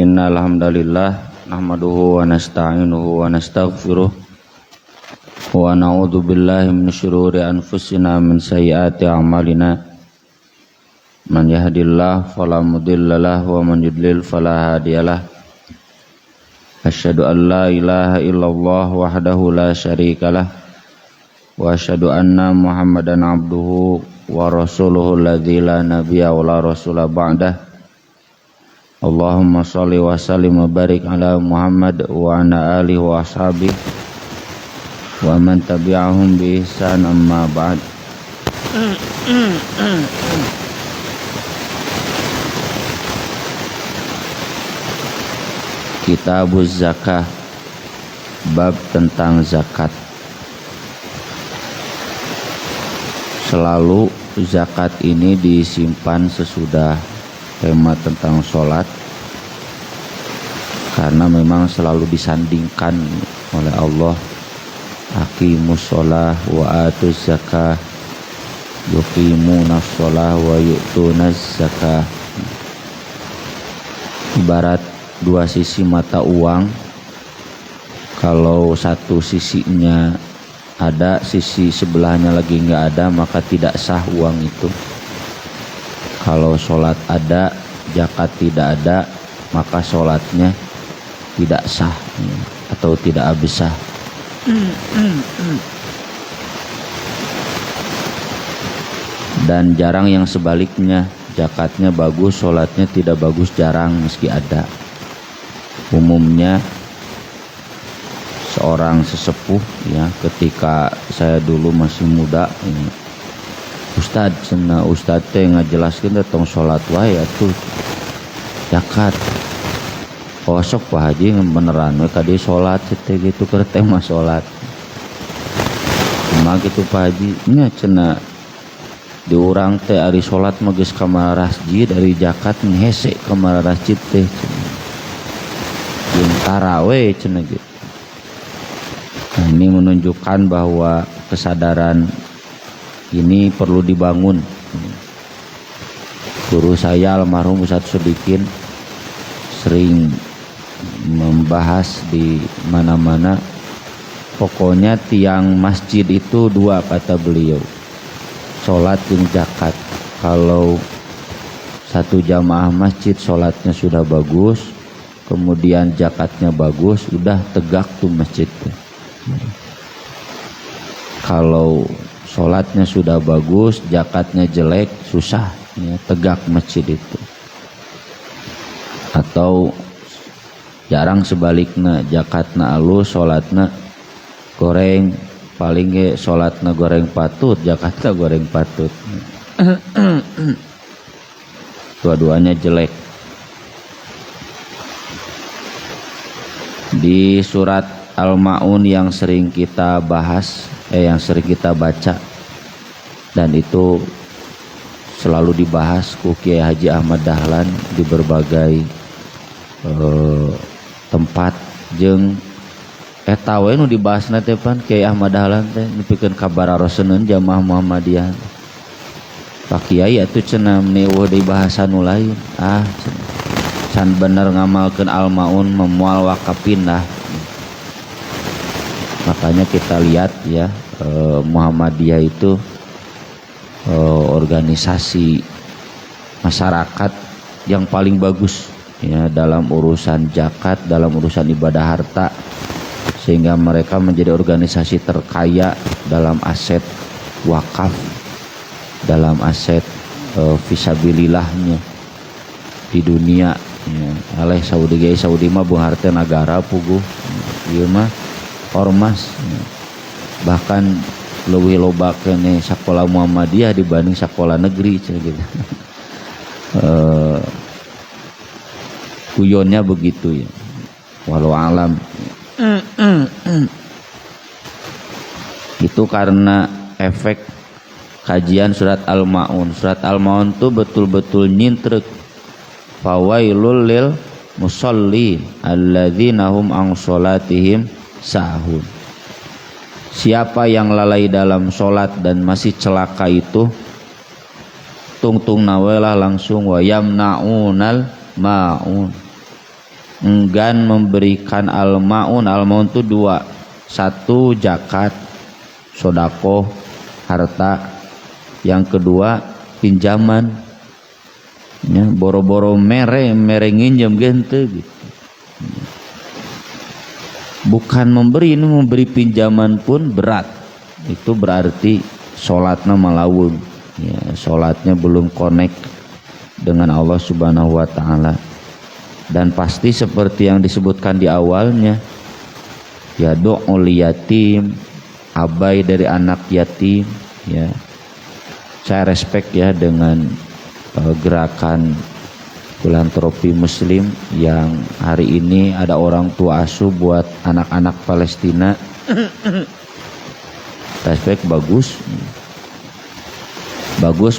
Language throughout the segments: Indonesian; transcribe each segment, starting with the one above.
Innal hamdalillah nahmaduhu wa nasta'inuhu wa nastaghfiruh wa na'udzu billahi min syururi anfusina min sayyiati a'malina man yahdihillahu fala mudhillalah wa man yudlil fala hadiyalah asyhadu an la ilaha illallah wahdahu la syarikalah wa asyhadu anna muhammadan abduhu wa rasuluhu alladzi la nabiyya wa la rasula ba'dah. Allahumma sholli wa sallim wa barik ala Muhammad wa ala alihi wa ashabihi wa man tabi'ahum bi ihsan amma ba'd. Kitabuz Zakah, bab tentang zakat. Selalu zakat ini disimpan sesudah tema tentang sholat, karena memang selalu disandingkan oleh Allah, aqimus sholah wa atuz zakah, yuqimunas sholah wa yu'tunaz zakah. Ibarat dua sisi mata uang, kalau satu sisinya ada, sisi sebelahnya lagi nggak ada, maka tidak sah uang itu. Kalau sholat ada, zakat tidak ada, maka sholatnya tidak sah atau tidak absah. Dan jarang yang sebaliknya, zakatnya bagus, sholatnya tidak bagus, jarang meski ada. Umumnya seorang sesepuh, ya, ketika saya dulu masih muda, Ustad teh ngajelaskeun tentang sholat wae atuh zakat. Oh sok Pak Haji beneran we tadi sholat teh gitu keur tema sholat. Kumaha kitu Pak Haji? Nya cenah di urang teh ari sholat mah geus ka masjid, dari zakat hese ka masjid teh. Jeung tarawih cenah gitu. Nah, ini menunjukkan bahwa kesadaran ini perlu dibangun. Guru saya almarhum Ustadz Sodikin sering membahas di mana-mana, pokoknya tiang masjid itu dua, kata beliau, sholat dan zakat. Kalau satu jamaah masjid sholatnya sudah bagus, kemudian zakatnya bagus, udah tegak tuh masjid. Kalau sholatnya sudah bagus, zakatnya jelek, susah ya, tegak masjid itu. Atau jarang sebaliknya, zakatnya alus, sholatnya goreng, paling ge sholatnya goreng patut, zakatnya goreng patut. Dua-duanya jelek. Di surat Al-Ma'un yang sering kita bahas, yang sering kita baca, dan itu selalu dibahas ku Kiai Haji Ahmad Dahlan di berbagai tempat, jeung eta we nu dibahasna teh pan Kiai Ahmad Dahlan teh nepikeun kabar aroseun jamaah Muhammadiyah. Pak Kiai atuh cenah meniweuh deui bahasa nu lain. Can bener ngamalkeun Al-Ma'un memual wakafin dah. Makanya kita lihat ya, Muhammadiyah itu organisasi masyarakat yang paling bagus ya dalam urusan zakat, dalam urusan ibadah harta, sehingga mereka menjadi organisasi terkaya dalam aset wakaf, dalam aset fisabilillahnya di dunia ya. Aleh Saudi mah bung harta negara puguh, ieu mah ormas, bahkan leuwih loba kene sakola Muhammadiyah dibanding sakola negeri gitu. Kuyonnya begitu ya, walau alam. Itu karena efek kajian surat Al-Ma'un. Surat Al-Ma'un tuh betul-betul nyintrek, fawailul lil musallin alladzina hum an sholatihim sahun. Siapa yang lalai dalam sholat dan masih celaka itu, tungtung nawelah langsung wa yamna'unal ma'un, enggan memberikan al-maun. Al-maun itu dua, satu zakat, sodako, harta, yang kedua pinjaman, ya, boro-boro mere nginjem gente gitu. Bukan memberi, ini memberi pinjaman pun berat. Itu berarti sholatnya malawung, ya, sholatnya belum connect dengan Allah Subhanahu wa ta'ala. Dan pasti seperti yang disebutkan di awalnya, ya, do'ul yatim, abai dari anak yatim, ya. Saya respect ya dengan gerakan filantropi muslim yang hari ini ada orang tua asuh buat anak-anak Palestina. Respect, bagus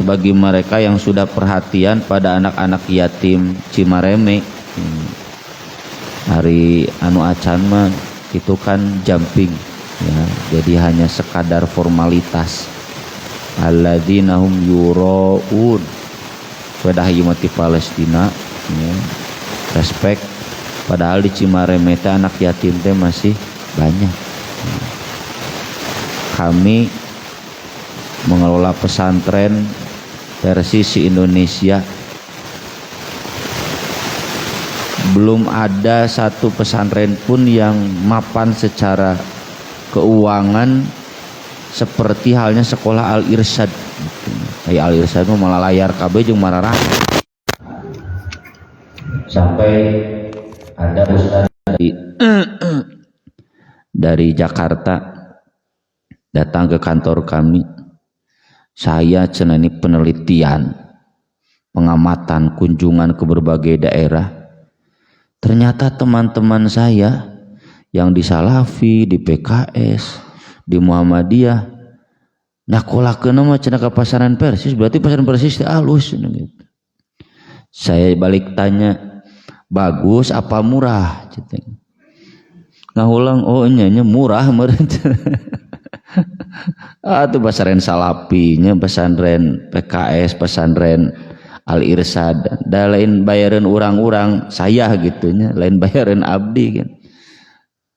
bagi mereka yang sudah perhatian pada anak-anak yatim Cimareme. Hari anu acan mah itu kan jumping, ya, jadi hanya sekadar formalitas. Alladzina hum yuraun, pada mati Palestina, ya. Respect, padahal di Cimareme anak yatim teh masih banyak. Kami mengelola pesantren versi Indonesia, belum ada satu pesantren pun yang mapan secara keuangan seperti halnya sekolah Al-Irsyad. Al-Irsyad itu malah layar KB jeung mararah. Sampai ada ustaz dari Jakarta datang ke kantor kami. Saya cenah ini penelitian, pengamatan, kunjungan ke berbagai daerah. Ternyata teman-teman saya yang di Salafi, di PKS, di Muhammadiyah, nakolakeun mah cenah ka pasaran Persis, berarti pasaran Persis teh alus gitu. Saya balik tanya, bagus apa murah? Ngahulang, oh nya murah meureun. Atuh pasaran Salafinya, pesantren PKS, pesantren Al-Irsyad, da lain bayaran urang-urang saya gitunya, lain bayaran abdi kan.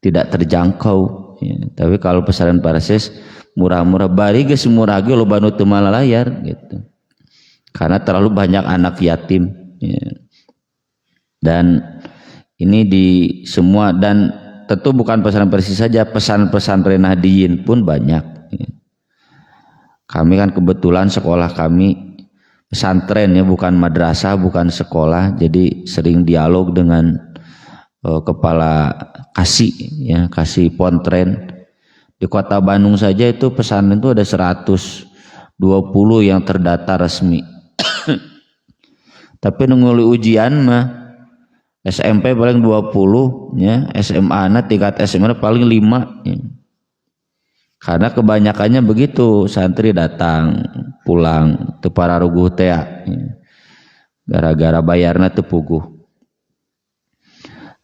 Tidak terjangkau, ya. Tapi kalau pesantren Persis murah-murah, bari geus murah ge loba nu teu malalayar gitu. Karena terlalu banyak anak yatim, ya. Dan ini di semua, dan tentu bukan pesantren Persis saja, pesantren Nahdiyin pun banyak, ya. Kami kan kebetulan sekolah kami pesantren, ya, bukan madrasah, bukan sekolah, jadi sering dialog dengan kepala kasih, ya, kasih pontren. Di kota Bandung saja itu pesantren itu ada 120 yang terdata resmi. Tapi nunggu ujian mah SMP paling 20, ya, SMA tingkat SMA paling 5, ya. Karena kebanyakannya begitu, santri datang pulang teu pararuguh teh, ya. Gara-gara bayarna teu puguh.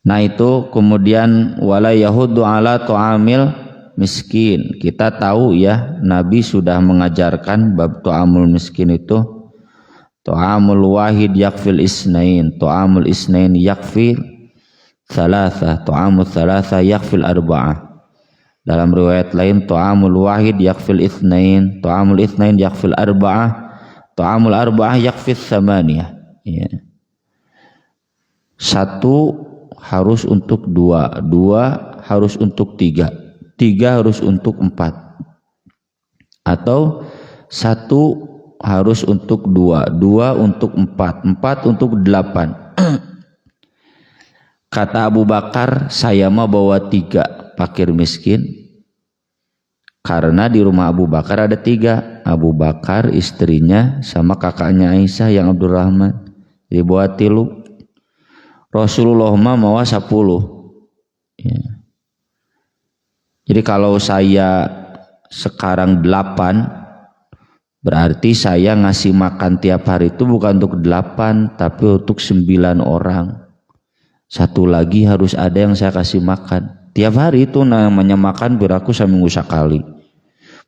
Nah itu kemudian wala yahudu ala tu'amil miskin. Kita tahu ya, Nabi sudah mengajarkan bab tu'amul miskin itu, tu'amul wahid yakfil isnain, tu'amul isnain yakfil thalatha, tu'amul thalatha yakfil arba'ah. Dalam riwayat lain tu'amul wahid yakfil itsnain, tu'amul itsnain yakfil arba'ah, tu'amul arba'ah yakfil tsamaniyah, ya. Satu harus untuk dua, dua harus untuk tiga, tiga harus untuk empat, atau satu harus untuk dua, dua untuk empat, empat untuk 8. Kata Abu Bakar, saya mah bawa 3 fakir miskin, karena di rumah Abu Bakar ada 3, Abu Bakar, istrinya, sama kakaknya Aisyah yang Abdurrahman, jadi bawa 3. Rasulullah mah mawa 10, ya. Jadi kalau saya sekarang 8, berarti saya ngasih makan tiap hari itu bukan untuk 8, tapi untuk 9 orang. Satu lagi harus ada yang saya kasih makan tiap hari, itu namanya makan beraku seminggu sekali.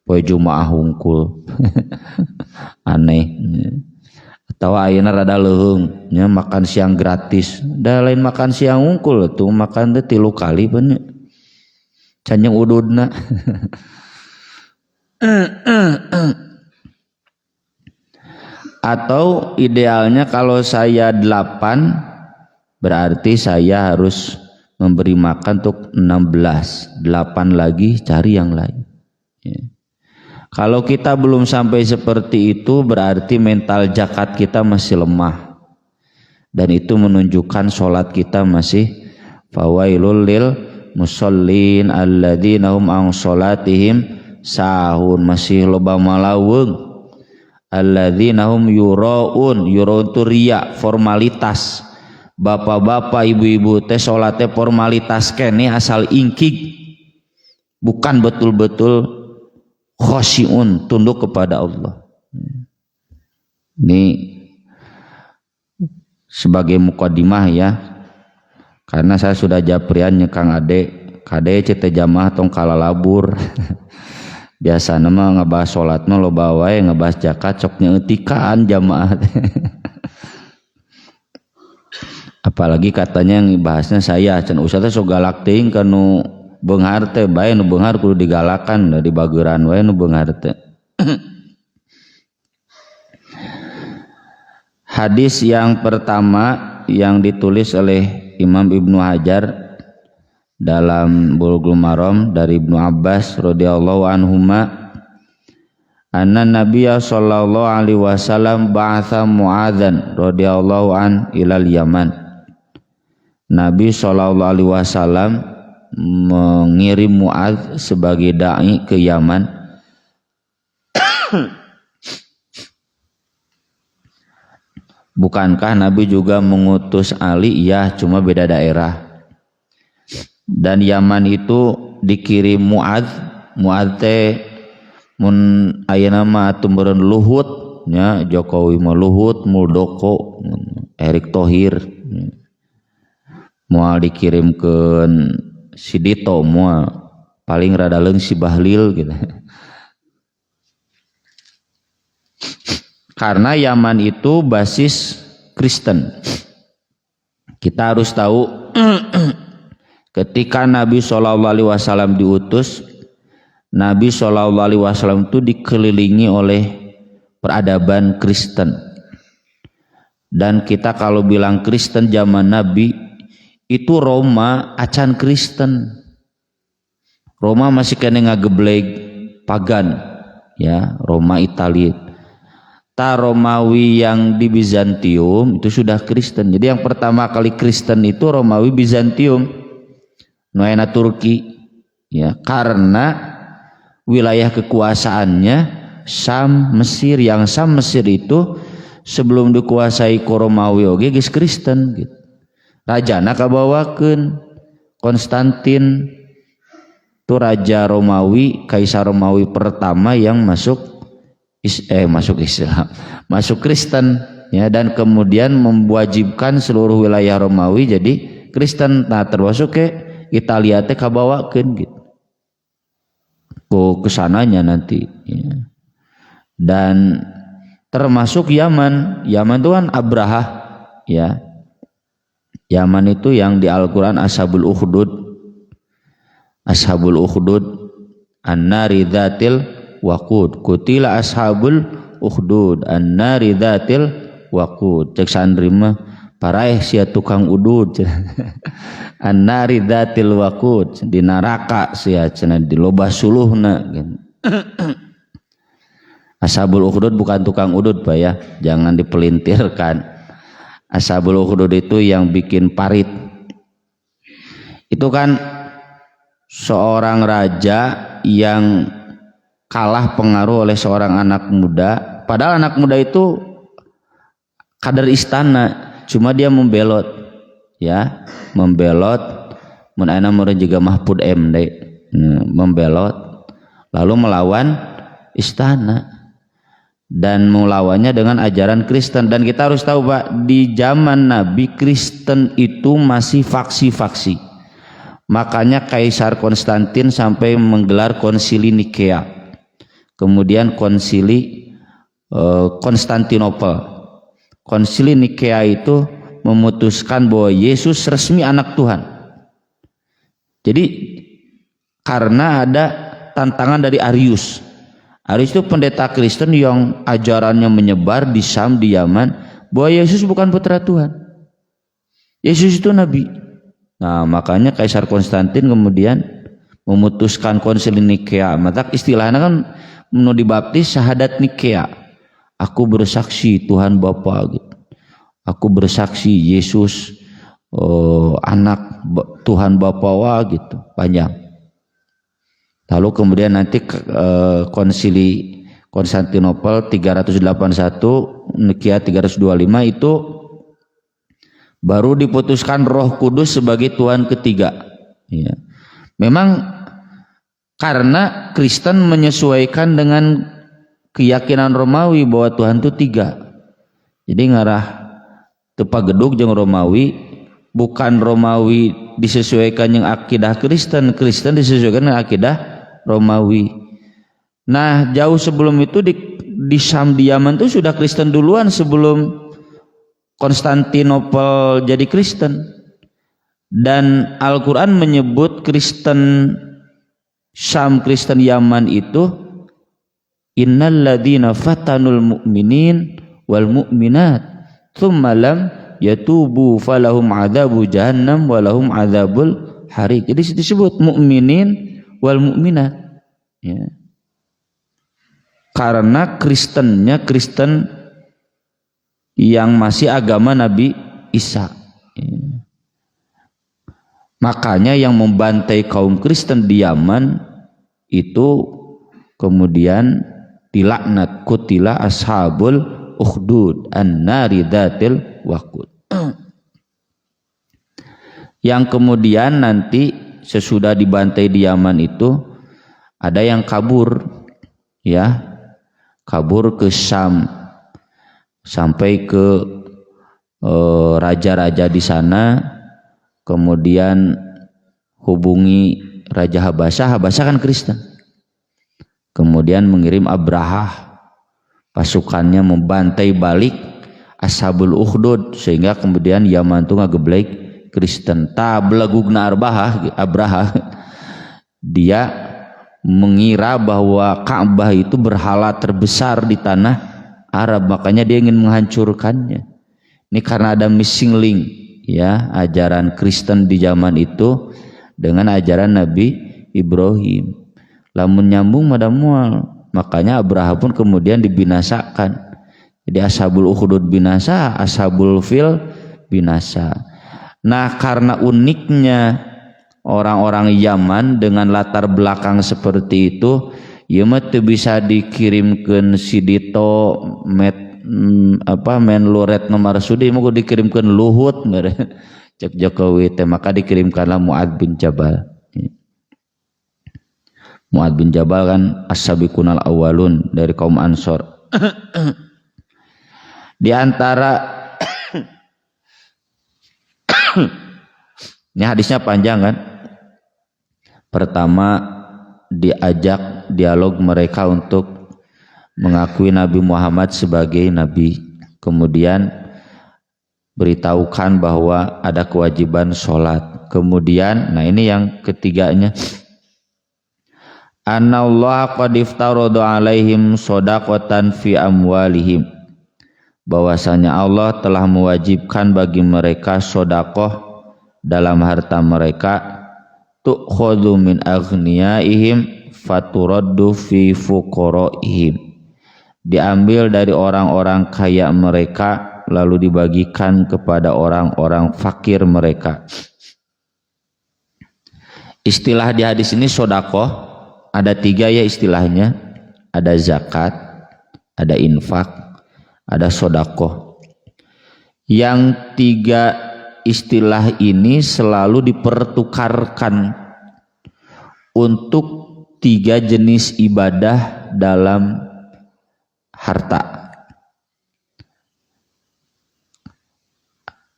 Poe Jumaah hungkul. Aneh. Atau ayeuna rada leuheung nya makan siang gratis. Da lain makan siang unggul tuh makan teh 3 kali bener. Can jeung ududna. Atau idealnya kalau saya 8 berarti saya harus memberi makan untuk 16, 8 lagi cari yang lain ya. Kalau kita belum sampai seperti itu berarti mental zakat kita masih lemah dan itu menunjukkan sholat kita masih fawailul lil musallin alladzina hum an sholatihim sahun, masih loba malaweung. Alladzina hum yuraun, yuraun tu riya, formalitas. Bapak-bapak, ibu-ibu teh salat teh formalitas kene asal ingkig. Bukan betul-betul khosyiun, tunduk kepada Allah. Ini sebagai mukadimah ya. Karena saya sudah japrian nyekang Kade cete jamaah tong kalalabur. Biasa nama ngebahas sholat lo bawa ngebahas zakat coknya etikaan jamaah. Apalagi katanya yang bahasnya saya can usah teh so galak teuing kanu beunghar teh bae nu beunghar kudu digalakan da dibageuran wae nu beunghar teh. Hadis yang pertama yang ditulis oleh Imam Ibnu Hajar dalam Bulughul Maram dari Ibnu Abbas radhiyallahu anhuma anna Nabiyya sallallahu alaihi wasallam ba'atha Mu'adzan radhiyallahu an ilal Yaman. Nabi sallallahu alaihi wasallam mengirim Mu'adz sebagai dai ke Yaman. Bukankah Nabi juga mengutus Ali? Ya, cuma beda daerah. Dan Yaman itu dikirim Mu'adz. Mu'adz teh mun ayeuna mah tumeureun Luhut nya, Jokowi mah Luhut, Muldoko, Erick Thohir. Moal dikirimkeun si Dito moal paling rada leung si Bahlil gitu. Karena Yaman itu basis Kristen. Kita harus tahu ketika Nabi SAW diutus, Nabi SAW itu dikelilingi oleh peradaban Kristen. Dan kita kalau bilang Kristen zaman Nabi, itu Roma acan Kristen. Roma masih kena ngagebleg pagan, ya, Roma Italia. Ta Romawi yang di Bizantium itu sudah Kristen. Jadi yang pertama kali Kristen itu Romawi Bizantium. Nuena Turki ya, karena wilayah kekuasaannya Sam Mesir, yang Sam Mesir itu sebelum dikuasai ku Romawi oge geus Kristen gitu. Rajana kabawakeun Konstantin itu raja Romawi, kaisar Romawi pertama yang masuk Islam, masuk Kristen ya, dan kemudian mewajibkan seluruh wilayah Romawi jadi Kristen. Nah, termasuk ke Italia teh kabawakeun gitu. Ku kesananya nanti ya. Dan termasuk Yaman. Yaman itu kan Abraha ya. Yaman itu yang di Al-Qur'an Ashabul Ukhdud. Ashabul Ukhdud an-nari dzatil waqud. Kutila ashabul ukhdud an-nari dzatil waqud. Cek santri mah paraeh sia tukang udud. An-nari dzatil waqud, di neraka sia cenah di loba suluhna gitu. Ashabul ukhdud bukan tukang udud Pak ya, jangan dipelintirkan. Ashabul ukhdud itu yang bikin parit. Itu kan seorang raja yang kalah pengaruh oleh seorang anak muda, padahal anak muda itu kader istana, cuma dia membelot ya, membelot mun ayeuna meureun juga Mahfud MD membelot lalu melawan istana dan melawannya dengan ajaran Kristen. Dan kita harus tahu Pak, di zaman Nabi Kristen itu masih faksi-faksi. Makanya Kaisar Konstantin sampai menggelar konsili Nikea, kemudian konsili Konstantinopel. Konsili Nikea itu memutuskan bahwa Yesus resmi anak Tuhan. Jadi karena ada tantangan dari Arius. Arius itu pendeta Kristen yang ajarannya menyebar di Syam, di Yaman, bahwa Yesus bukan putra Tuhan. Yesus itu nabi. Nah, makanya Kaisar Konstantin kemudian memutuskan Konsili Nikea. Maka istilahnya kan menurut dibaptis syahadat Nikea. Aku bersaksi Tuhan Bapa gitu. Aku bersaksi Yesus anak Tuhan Bapa gitu, panjang. Lalu kemudian nanti Konsili Konstantinopel 381, Nikea 325 itu baru diputuskan Roh Kudus sebagai Tuhan ketiga. Ya. Memang karena Kristen menyesuaikan dengan keyakinan Romawi bahwa Tuhan itu tiga. Jadi ngarah tepagedug jeung Romawi, bukan Romawi disesuaikan yang akidah Kristen, Kristen disesuaikan dengan akidah Romawi. Nah, jauh sebelum itu di Syam, di Yaman itu sudah Kristen duluan sebelum Konstantinopel jadi Kristen. Dan Al-Quran menyebut Kristen Syam, Kristen Yaman itu innal ladzina fatanul mu'minin wal mu'minat tsumma lam yatubu falahum adzabu jahannam walahum adzabul hariq. Jadi disebut mukminin wal mu'minat, ya. Karena Kristennya Kristen yang masih agama Nabi Isa, ya. Makanya yang membantai kaum Kristen di Yaman itu kemudian dilaknat, kutila ashabul ukhdud an-nari dzatil waqud. Yang kemudian nanti sesudah dibantai di Yaman itu ada yang kabur, ya, kabur ke Syam sampai ke raja-raja di sana, kemudian hubungi Raja Habasyah. Habasyah kan Kristen, kemudian mengirim Abrahah, pasukannya membantai balik Ashabul Ukhdud, sehingga kemudian Yaman itu ngageblek Kristen. Tablagugna Abrahah dia mengira bahwa Ka'bah itu berhala terbesar di tanah Arab, makanya dia ingin menghancurkannya. Ini karena ada missing link, ya, ajaran Kristen di zaman itu dengan ajaran Nabi Ibrahim. Lamun nyambung mada mual, makanya Abraham pun kemudian dibinasakan. Jadi Ashabul Ukhdud binasa, Ashabul Fil binasa. Nah, karena uniknya orang-orang Yaman dengan latar belakang seperti itu, ieu mah teu bisa dikirimkeun si Dito Menluret nomor Sudi, mau dikirimkeun Luhut cek Jokowi teh, maka dikirimkanlah Mu'ad bin Jabal. Mu'ad bin Jabal kan as-sabiqunal awwalun dari kaum Ansor. Di antara ini hadisnya panjang kan. Pertama diajak dialog mereka untuk mengakui Nabi Muhammad sebagai nabi. Kemudian beritahukan bahwa ada kewajiban sholat. Kemudian, nah ini yang ketiganya, anallaha qad iftarada alaihim shadaqatan fi amwalihim, bahwasanya Allah telah mewajibkan bagi mereka sedekah dalam harta mereka, tu'khadhu min aghniyaihim faturaddu fi fuqaraihim, diambil dari orang-orang kaya mereka lalu dibagikan kepada orang-orang fakir mereka. Istilah di hadis ini sedekah ada tiga, ya, istilahnya. Ada zakat, ada infak, ada sedekah. Yang tiga istilah ini selalu dipertukarkan untuk tiga jenis ibadah dalam harta.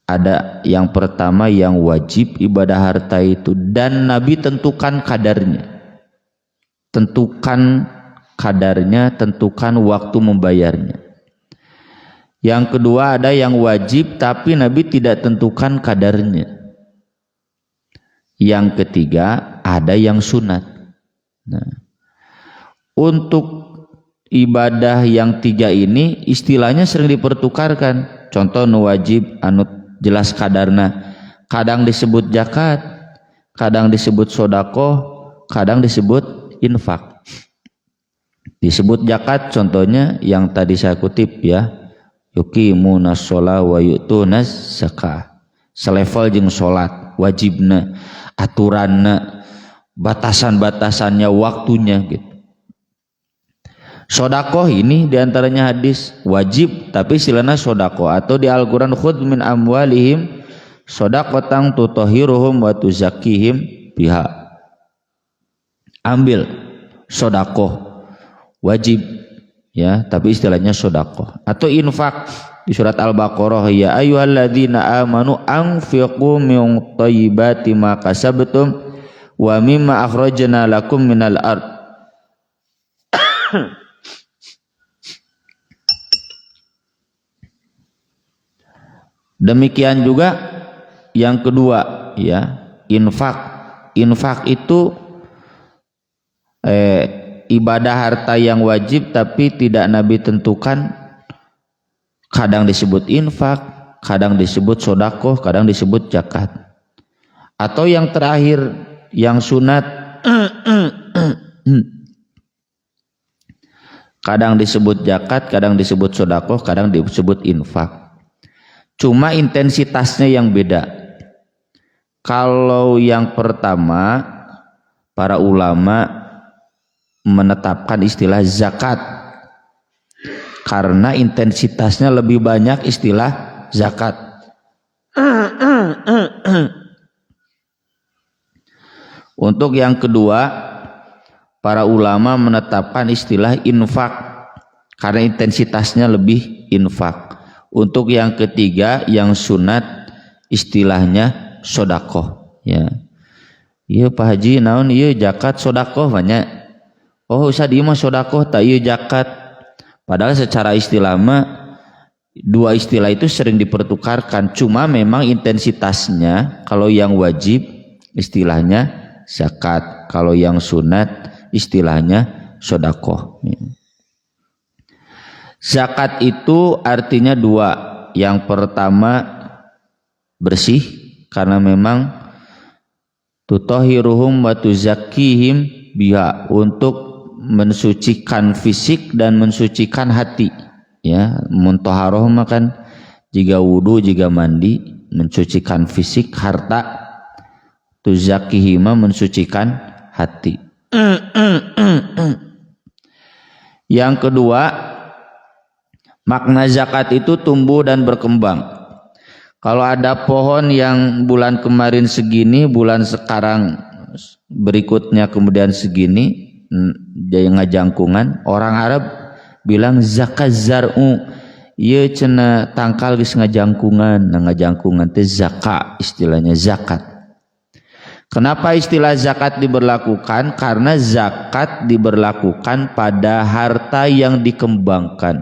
Ada yang pertama yang wajib ibadah harta itu, dan Nabi tentukan kadarnya. Tentukan kadarnya, tentukan waktu membayarnya. Yang kedua ada yang wajib tapi Nabi tidak tentukan kadarnya. Yang ketiga ada yang sunat. Nah, untuk ibadah yang tiga ini istilahnya sering dipertukarkan. Contoh nu wajib anu jelas kadarna, kadang disebut zakat, kadang disebut sodakoh, kadang disebut infak. Disebut zakat contohnya yang tadi saya kutip ya, yuqimunas shalah wa yu'tunaz zakah. Selevel jeung salat wajibna, aturanna, batasan-batasannya, waktunya gitu. Sodakoh ini diantaranya hadis wajib tapi istilahnya sodakoh, atau di Al-Quran khudz min amwalihim sodaqatan tutahhiruhum wa tuzakkihim biha. Ambil sodakoh wajib ya, tapi istilahnya sodakoh. Atau infak di surat Al-Baqarah, ya ayyuhalladzina amanu anfiqu min thayyibati ma kasabtum wa mimma akhrajna lakum minal ard. Demikian juga yang kedua ya, infak. Infak itu ibadah harta yang wajib tapi tidak Nabi tentukan. Kadang disebut infak, kadang disebut sodakoh, kadang disebut zakat. Atau yang terakhir yang sunat, kadang disebut zakat, kadang disebut sodakoh, kadang disebut infak. Cuma intensitasnya yang beda. Kalau yang pertama para ulama menetapkan istilah zakat karena intensitasnya lebih banyak istilah zakat. Untuk yang kedua para ulama menetapkan istilah infak karena intensitasnya lebih infak. Untuk yang ketiga yang sunat istilahnya sodakoh ya. Iya Pak Haji naon iya zakat sodakoh banyak. Oh usah di mah sodakoh tak iya zakat. Padahal secara istilah mah dua istilah itu sering dipertukarkan. Cuma memang intensitasnya kalau yang wajib istilahnya zakat, kalau yang sunat istilahnya sodakoh. Zakat itu artinya dua. Yang pertama bersih karena memang tutahhiruhum wa tuzakkihim biha, untuk mensucikan fisik dan mensucikan hati ya. Muntaharoh makan jika wudu jika mandi mensucikan fisik, harta tuzakkihima mensucikan hati. Yang kedua makna zakat itu tumbuh dan berkembang. Kalau ada pohon yang bulan kemarin segini, bulan sekarang berikutnya kemudian segini, jadi ngajangkungan. Orang Arab bilang zakat zar'u, ieu cenah tangkal geus ngajangkungan. Nah ngajangkungan teh zakat, istilahnya zakat. Kenapa istilah zakat diberlakukan? Karena zakat diberlakukan pada harta yang dikembangkan,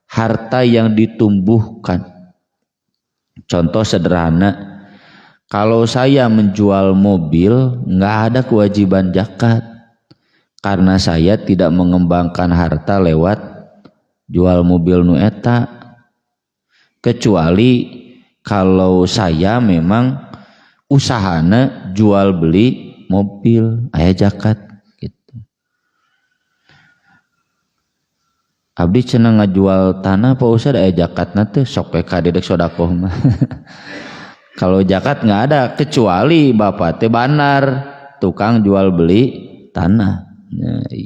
harta yang ditumbuhkan. Contoh sederhana, kalau saya menjual mobil nggak ada kewajiban zakat karena saya tidak mengembangkan harta lewat jual mobil nu eta, kecuali kalau saya memang usahana jual beli mobil aya zakat gitu. Abdi cenah ngajual tanah Pak Ustad aya zakatna teh, sok we ka dedek sedekah mah. Kalau zakat nggak ada kecuali bapak teh banar tukang jual beli tanah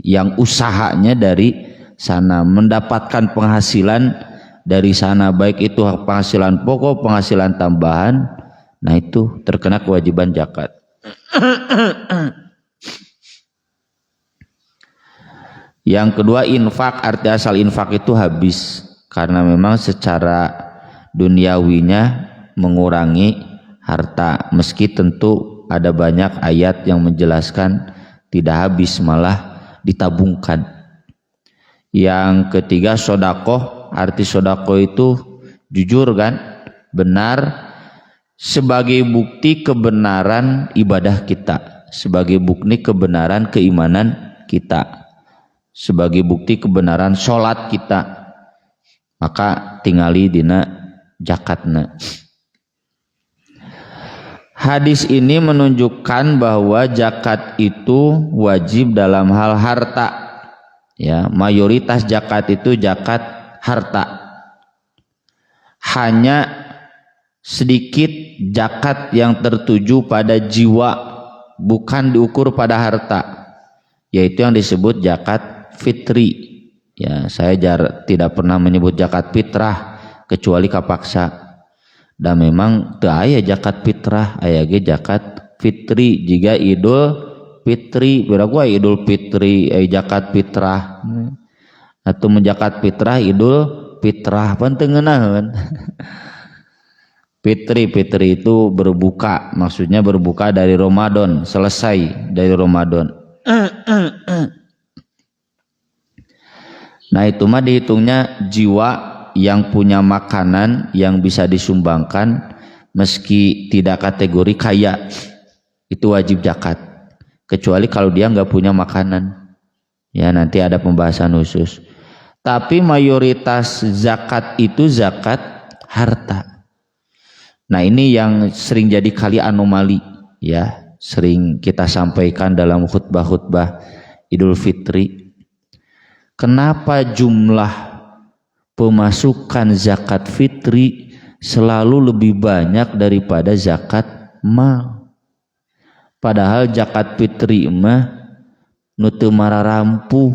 yang usahanya dari sana mendapatkan penghasilan dari sana, baik itu penghasilan pokok, penghasilan tambahan. Nah itu terkena kewajiban zakat. Yang kedua infak, arti asal infak itu habis karena memang secara duniawinya mengurangi harta, meski tentu ada banyak ayat yang menjelaskan tidak habis malah ditabungkan. Yang ketiga sodakoh, arti sodako itu jujur kan, benar, sebagai bukti kebenaran ibadah kita, sebagai bukti kebenaran keimanan kita, sebagai bukti kebenaran sholat kita, maka tingali dina zakatna. Hadis ini menunjukkan bahwa zakat itu wajib dalam hal harta. Ya, mayoritas zakat itu zakat harta. Hanya sedikit zakat yang tertuju pada jiwa, bukan diukur pada harta, yaitu yang disebut zakat fitri. Ya, saya tidak pernah menyebut zakat fitrah kecuali kapaksa. Dan memang teu aya zakat fitrah, aya ge zakat fitri. Jika Idul Fitri, biragu Idul Fitri, zakat fitrah. Atau menjakat fitrah Idul Fitrah penting ngeunaheun. Fitri itu berbuka, maksudnya berbuka dari Ramadan, selesai dari Ramadan. Nah itu mah dihitungnya jiwa yang punya makanan yang bisa disumbangkan meski tidak kategori kaya, itu wajib zakat, kecuali kalau dia nggak punya makanan, ya nanti ada pembahasan khusus. Tapi mayoritas zakat itu zakat harta. Nah ini yang sering jadi kali anomali, ya sering kita sampaikan dalam khutbah-khutbah Idul Fitri. Kenapa jumlah pemasukan zakat fitri selalu lebih banyak daripada zakat mal? Padahal zakat fitri mah nu teu mararampuh,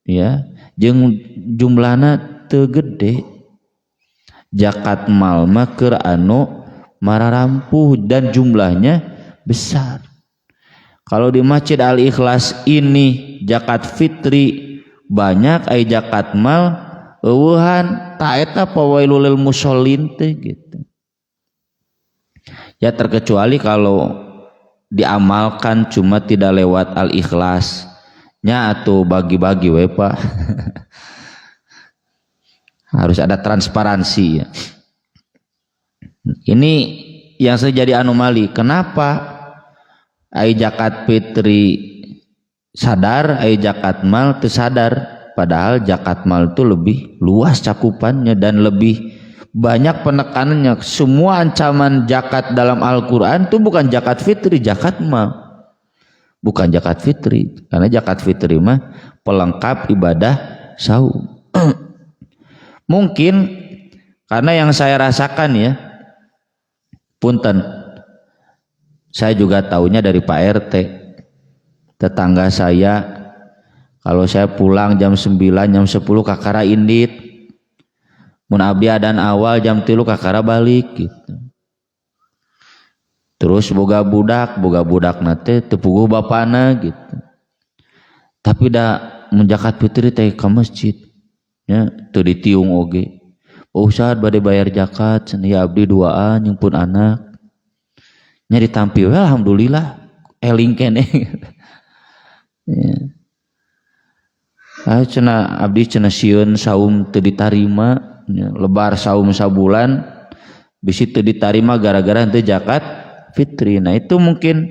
ya, jeung jumlahna teu gede. Zakat mal mah keur anu mararampuh dan jumlahnya besar. Kalau di Masjid Al-Ikhlas ini zakat fitri banyak, ai zakat mal eueuhan, ta eta fawailul lil mushollin teh gitu. Ya terkecuali kalau diamalkan cuma tidak lewat Al-Ikhlas nya atuh bagi-bagi we Pak. Harus ada transparansi ya. Ini yang jadi anomali. Kenapa ai zakat fitri sadar, ai zakat mal teu sadar? Padahal zakat mal itu lebih luas cakupannya dan lebih banyak penekanannya. Semua ancaman zakat dalam Al-Quran itu bukan zakat fitri, zakat mal. Bukan zakat fitri, karena zakat fitri mah pelengkap ibadah saum. Mungkin karena yang saya rasakan ya, punten, saya juga taunya dari Pak RT, tetangga saya. Kalau saya pulang jam 9, jam 10 kakara indit. Mun abdi adan awal jam 3 kakara balik gitu. Terus boga budak nate teu puguh bapana gitu. Tapi da menjakat fitri teh ka masjid. Ya, teu ditiung oge. Oh Ustaz bade bayar zakat, cenah abdi duaan nyumpun anak. Nya ditampi we alhamdulillah eling keneh. Ya. Cenah abdi cenah sieun saum teu ditarima, lebar saum sabulan bisi teu ditarima gara-gara henteu zakat fitri. Nah itu mungkin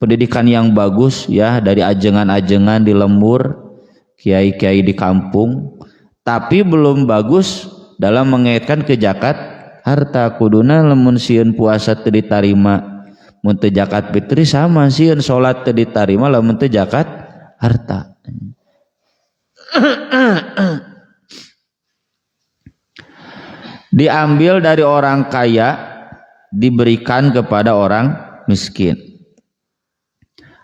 pendidikan yang bagus ya dari ajengan-ajengan di lembur, kiai-kiai di kampung, tapi belum bagus dalam mengaitkan ke zakat harta. Kuduna lamun sieun puasa teu ditarima mun teu zakat fitri sama sieun salat teu ditarima lamun teu zakat harta. Diambil dari orang kaya diberikan kepada orang miskin.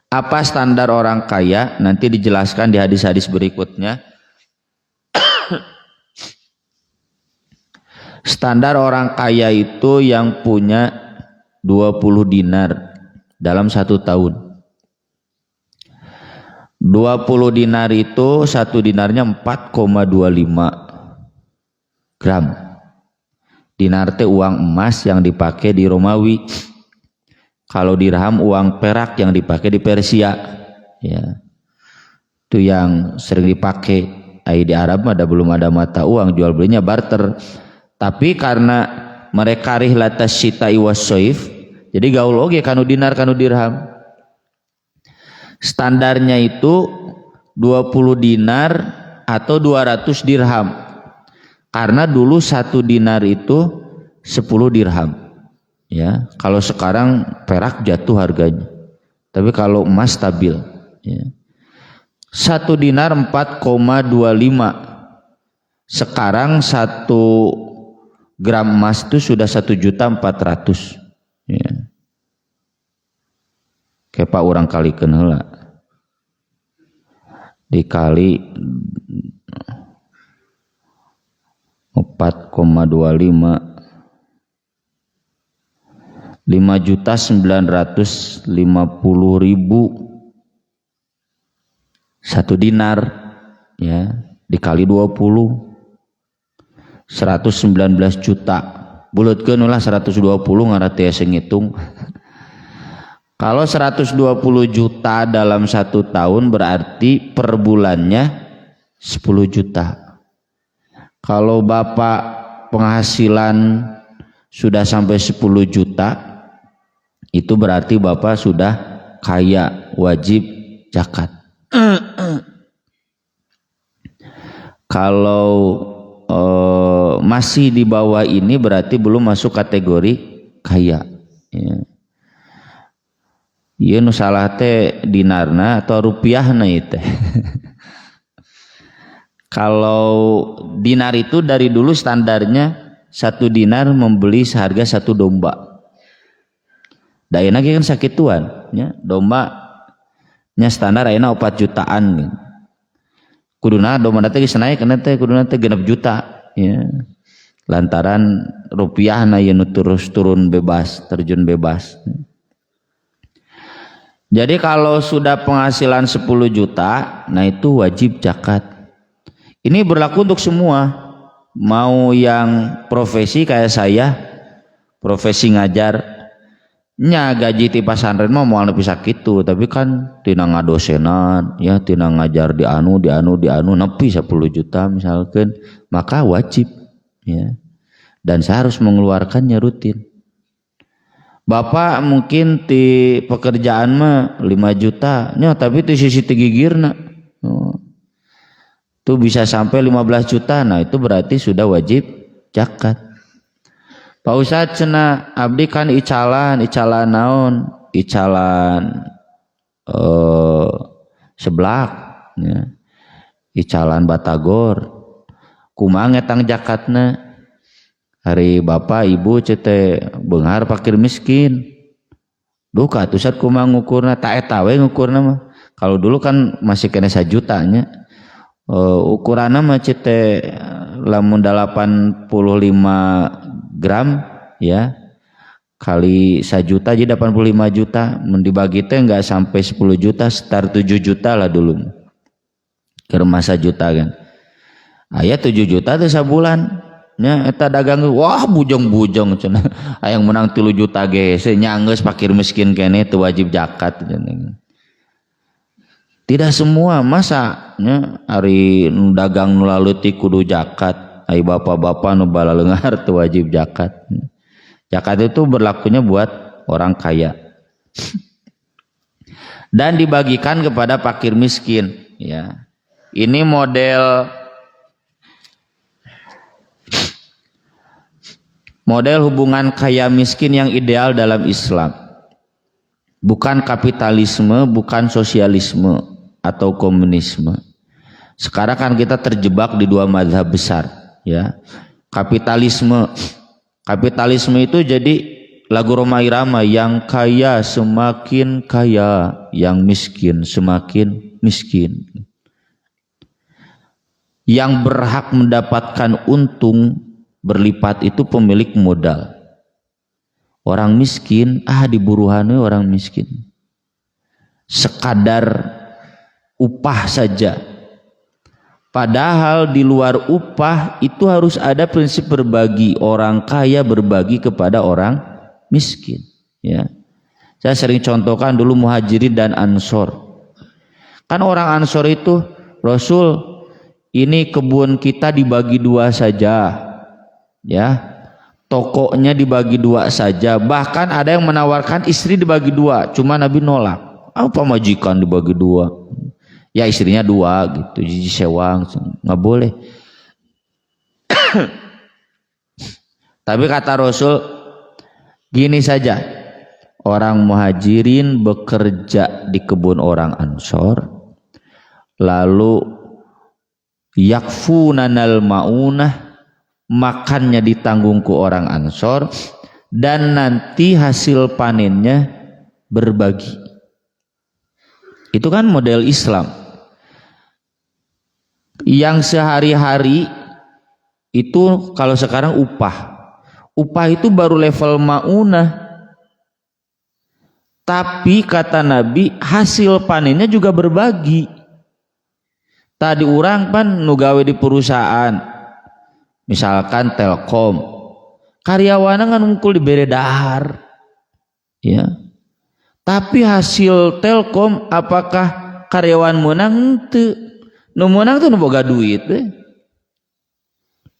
Apa standar orang kaya? Nanti dijelaskan di hadis-hadis berikutnya. Standar orang kaya itu yang punya 20 dinar dalam 1 tahun. 20 dinar itu 1 dinarnya 4,25 gram. Dinar teh uang emas yang dipakai di Romawi. Kalau dirham uang perak yang dipakai di Persia. Ya. Itu yang sering dipakai. di Arab ada belum ada mata uang, jual belinya barter. Tapi karena mereka rihlatas syita'i wassoif, jadi gaul oge kanu dinar kanu dirham. Standarnya itu 20 dinar atau 200 dirham. Karena dulu 1 dinar itu 10 dirham. Ya, kalau sekarang perak jatuh harganya. Tapi kalau emas stabil, ya. 1 dinar 4,25. Sekarang 1 gram emas itu sudah 1.400.000. Ya. Kayak Pak orang kali kenela. Dikali 4,25, 5.950.000 1 dinar, ya, dikali 20 119 juta. Buleutkeun ulah 120 ngarati asa ngitung. Kalau 120 juta dalam 1 tahun berarti per bulannya 10 juta. Kalau Bapak penghasilan sudah sampai 10 juta, itu berarti Bapak sudah kaya, wajib zakat. Kalau masih di bawah ini berarti belum masuk kategori kaya. Ya. Ieu nu salah teh dinarna atau rupiahna ieu teh. Kalau dinar itu dari dulu standarnya 1 dinar membeli seharga 1 domba. Da ayeuna kan sakituan, nya domba nya standar ayeuna 4 jutaan. Kuduna domba teh geus naek kana teh kuduna teh 6 juta, ya. Lantaran rupiahna ieu nu terus turun bebas, terjun bebas. Jadi kalau sudah penghasilan 10 juta, nah itu wajib zakat. Ini berlaku untuk semua. Mau yang profesi kayak saya, profesi ngajar, nya gaji ti pasantren mah moal nepi sakitu, tapi kan tina ngadosenan, ya tina ngajar di anu nepi 10 juta misalkan, maka wajib, ya. Dan saya harus mengeluarkannya rutin. Bapak mungkin di pekerjaan mah 5 juta, nya tapi di sisi gigirna tuh bisa sampai 15 juta, nah itu berarti sudah wajib zakat. Pak Ustadz cenah abdi kan icalan naon? Icalan seblak, ya. Icalan batagor. Kumaha ngetang zakatna? Hari bapak ibu cete beunghar fakir miskin. Duh ka atuh Ustadz kumaha ngukurna? Ta eta we ngukurna mah. Kalau dulu kan masih kena 1 jutanya. Ukuranna mah cete lamun 85 gram, ya, kali 1 juta jadi 85 juta, dibagi teh enggak sampai 10 juta, sekitar 7 juta lah dulu. Ke masa juta kan. Aya 7 juta teh sabulan. Nya eta dagang wah bujong-bujong cenah. Hayang menang 3 juta ge nya geus fakir miskin keneh teu wajib zakat cenah. Tidak semua masa nya ari nu dagang nu laleutik kudu zakat. Ai bapak-bapak nu bala leunghar teu wajib zakat. Zakat itu berlakunya buat orang kaya. Dan dibagikan kepada fakir miskin, ya. Ini model hubungan kaya miskin yang ideal dalam Islam. Bukan kapitalisme, bukan sosialisme atau komunisme. Sekarang kan kita terjebak di 2 mazhab besar, ya. Kapitalisme itu jadi lagu Rhoma Irama, yang kaya semakin kaya, yang miskin semakin miskin. Yang berhak mendapatkan untung berlipat itu pemilik modal. Orang miskin diburuhannya orang miskin. Sekadar upah saja. Padahal di luar upah itu harus ada prinsip berbagi. Orang kaya berbagi kepada orang miskin, ya. Saya sering contohkan dulu Muhajirin dan Ansor. Kan orang Ansor itu Rasul ini kebun kita dibagi dua saja, ya, tokonya dibagi dua saja. Bahkan ada yang menawarkan istri dibagi dua, cuma Nabi nolak. Apa majikan dibagi dua? Ya istrinya dua gitu, jadi sewang, nggak boleh. Tapi kata Rasul gini saja, orang muhajirin bekerja di kebun orang Ansor, lalu yakfunanal maunah, makannya ditanggung ku orang Ansor, dan nanti hasil panennya berbagi. Itu kan model Islam yang sehari-hari itu. Kalau sekarang upah itu baru level maunah, tapi kata Nabi hasil panennya juga berbagi. Tadi orang pan nugawe di perusahaan, misalkan Telkom, karyawannya kan ngungkul diberi dahar, ya. Tapi hasil Telkom apakah karyawan menang? Teu. Nu menang tuh nu boga duit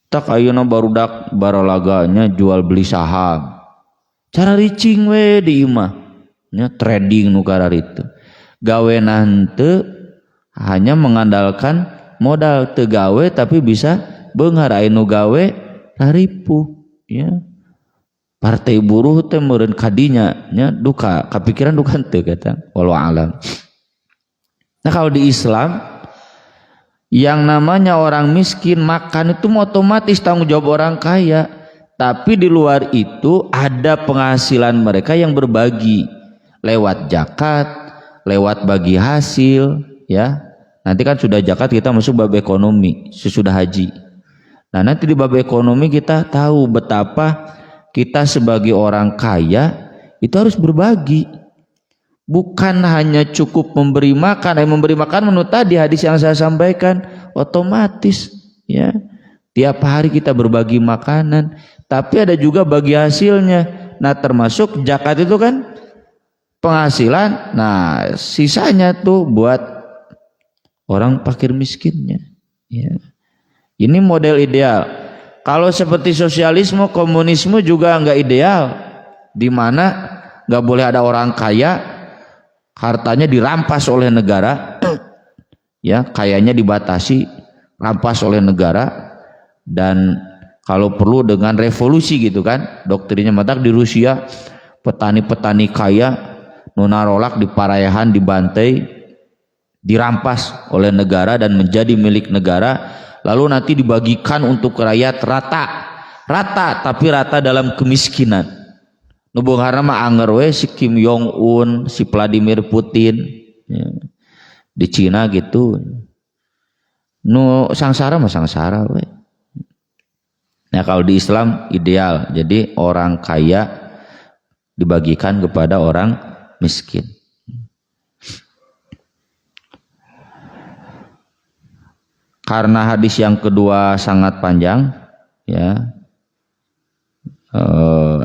tak ayeuna barudak barolaganya jual beli saham. Cara ricing we di imah nya trading nu kararitu. Gawenan teu hanya mengandalkan modal, teu gawe tapi bisa beunghar aya nu gawe raripuh, ya. Partai buruh teh meureun kadinya nya duka kapikiran duka teu kata wallahu alam. Nah kalau di Islam yang namanya orang miskin makan itu otomatis tanggung jawab orang kaya, tapi di luar itu ada penghasilan mereka yang berbagi lewat zakat, lewat bagi hasil, ya. Nanti kan sudah zakat kita masuk bab ekonomi sesudah haji. Nah nanti di bab ekonomi kita tahu betapa kita sebagai orang kaya itu harus berbagi, bukan hanya cukup memberi makan. Memberi makan menurut tadi hadis yang saya sampaikan otomatis, ya, tiap hari kita berbagi makanan, tapi ada juga bagi hasilnya. Nah termasuk zakat itu kan penghasilan, nah sisanya tuh buat orang fakir miskinnya, ya. Ini model ideal. Kalau seperti sosialisme, komunisme juga nggak ideal, di mana nggak boleh ada orang kaya hartanya dirampas oleh negara, ya, kayanya dibatasi, rampas oleh negara, dan kalau perlu dengan revolusi gitu kan. Doktrinnya matak di Rusia, petani-petani kaya nunarolak di parayahan dibantai, dirampas oleh negara dan menjadi milik negara. Lalu nanti dibagikan untuk rakyat rata, tapi rata dalam kemiskinan. Nu beunghar mah anger we si Kim Jong Un, si Vladimir Putin, ya. Di Cina gitu. Nu sangsara mah sangsara we. Nah kalau di Islam ideal, jadi orang kaya dibagikan kepada orang miskin. Karena hadis yang kedua sangat panjang, ya,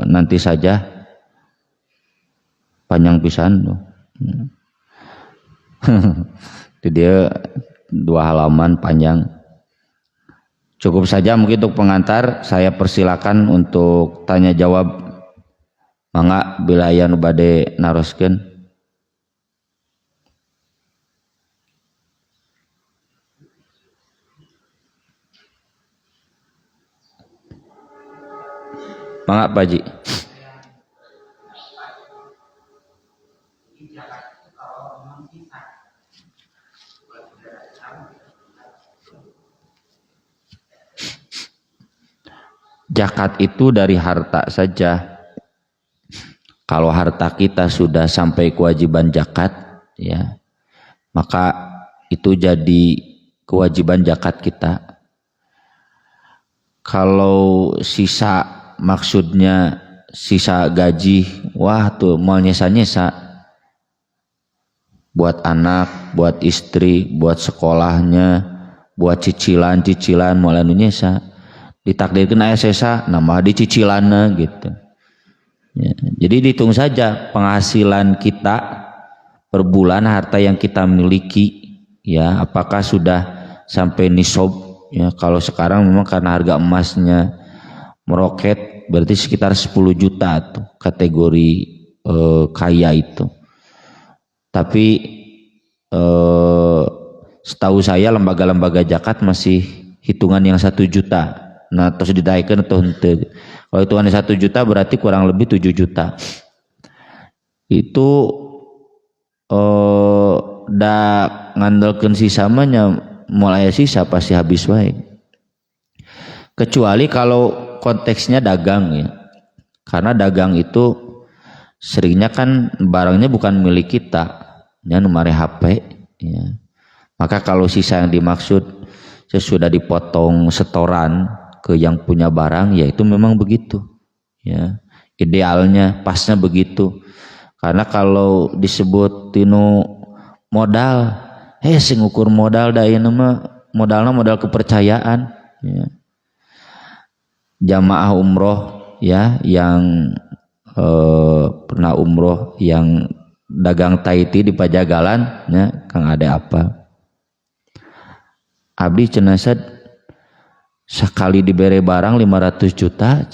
nanti saja panjang pisan tuh. Jadi dia 2 halaman panjang. Cukup saja mungkin untuk pengantar. Saya persilakan untuk tanya jawab. Mangga bila aya nu bade naroskeun. Mangga Pak Haji. Zakat itu dari harta saja. Kalau harta kita sudah sampai kewajiban zakat, ya, maka itu jadi kewajiban zakat kita. Kalau sisa, maksudnya sisa gaji, wah tuh mau nyesa-nyesa buat anak, buat istri, buat sekolahnya, buat cicilan mau anu nyesa, ditakdirkan aya sesa nama di cicilanna gitu, ya. Jadi dihitung saja penghasilan kita per bulan, harta yang kita miliki, ya, apakah sudah sampai nisab ya. Kalau sekarang memang karena harga emasnya meroket berarti sekitar 10 juta tuh kategori kaya itu. Tapi setahu saya lembaga-lembaga zakat masih hitungan yang 1 juta. Nah terus dinaikkan atau henteu. Kalau hitungannya 1 juta berarti kurang lebih 7 juta. Itu da ngandalkeun sisa mah mulai sisa pasti habis wae. Kecuali kalau konteksnya dagang ya. Karena dagang itu seringnya kan barangnya bukan milik kita, ya numare HP ya. Maka kalau sisa yang dimaksud sesudah dipotong setoran ke yang punya barang, ya itu memang begitu ya. Idealnya pasnya begitu. Karena kalau disebut tinu modal, sing ukur modal da ieu mah modalna modal kepercayaan ya. Jamaah umroh ya yang pernah umroh yang dagang taiti di Pajagalan ya, Kang ada apa? Abdi cenah sekali dibere barang 500 juta.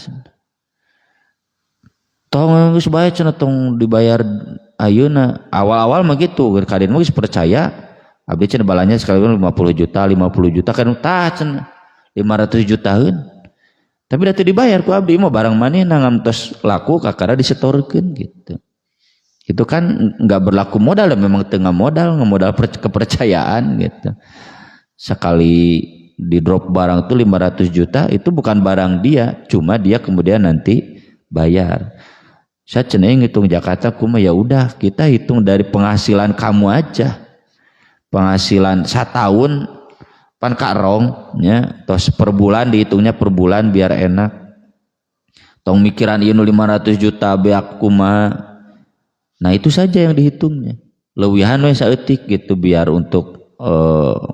Tong geus bae cenah tong dibayar ayeuna. Awal-awal mah gitu, kaden mah geus percaya. Abdi cenah balanya sekali 50 juta kan tah cenah 500 jutaan. Tapi dah dibayar ku abdi mah barang manehna ngantos laku kakara disetorkeun gitu. Itu kan enggak berlaku modal, memang tengah modal, ngemodal kepercayaan gitu. Sekali di drop barang itu 500 juta itu bukan barang dia, cuma dia kemudian nanti bayar. Saya cenah ngitung Jakarta kumah ya udah kita hitung dari penghasilan kamu aja. Penghasilan setahun pan karong nya tos per bulan dihitungnya per bulan biar enak. Tong mikiran ieu 500 juta beak kumaha. Nah itu saja yang dihitungnya. Leuwihan we saeutik gitu biar untuk